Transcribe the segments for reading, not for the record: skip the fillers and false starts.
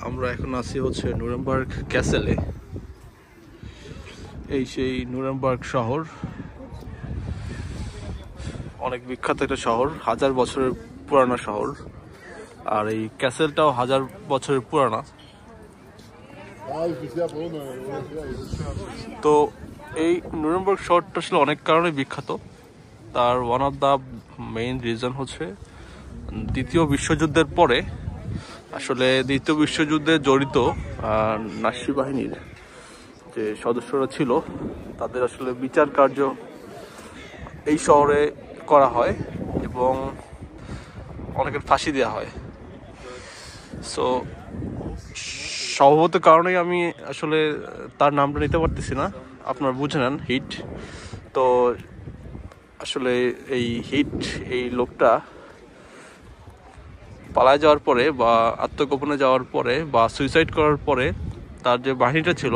আমরা এখন আছি হচ্ছে নুরেমবার্গ ক্যাসেলে। এই সেই নুরেমবার্গ শহর, অনেক বিখ্যাত একটা শহর, 1000 বছরের পুরানা শহর। আর এই ক্যাসেলটাও 1000 বছরের পুরানা। তো এই নুরেমবার্গ শহরটা আসলে অনেক কারণে বিখ্যাত। তার one of the main reason হচ্ছে দ্বিতীয় বিশ্বযুদ্ধের পরে আসলে দ্বিতীয় বিশ্বযুদ্ধে জড়িত নাৎসি বাহিনীর যে সদস্যরা ছিল তাদের আসলে বিচার কার্য এই শহরে করা হয় এবং অনেকের ফাঁসি দেওয়া হয়। সো স্বভাবত কারণেই আমি আসলে তার নামটা নিতে পারতেছি না, আপনারা বুঝে নেন। হিট তো আসলে এই লোকটা পালায় যাওয়ার পরে বা আত্মগোপনে যাওয়ার পরে বা সুইসাইড করার পরে তার যে বাহিনীটা ছিল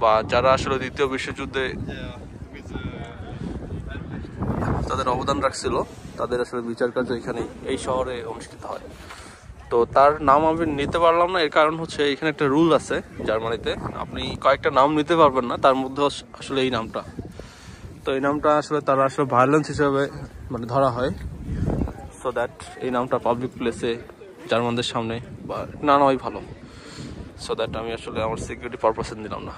বা যারা আসলে দ্বিতীয় বিশ্বযুদ্ধে তাদের অবদান রাখছিল তাদের আসলে বিচার কার্য এখানে এই শহরে অনুষ্ঠিত হয়। তো তার নাম আমি নিতে পারলাম না, এর কারণ হচ্ছে এখানে একটা রুল আছে জার্মানিতে, আপনি কয়েকটা নাম নিতে পারবেন না, তার মধ্যে আসলে এই নামটা। তো এই নামটা আসলে তারা আসলে ভায়োলেন্স হিসেবে মানে ধরা হয়। সো দ্যাট এই নামটা পাবলিক প্লেসে জার্মানদের সামনে বা না নেওয়াই ভালো। সো দ্যাট আমি আসলে আমার সিকিউরিটি পারপাসে নিলাম না।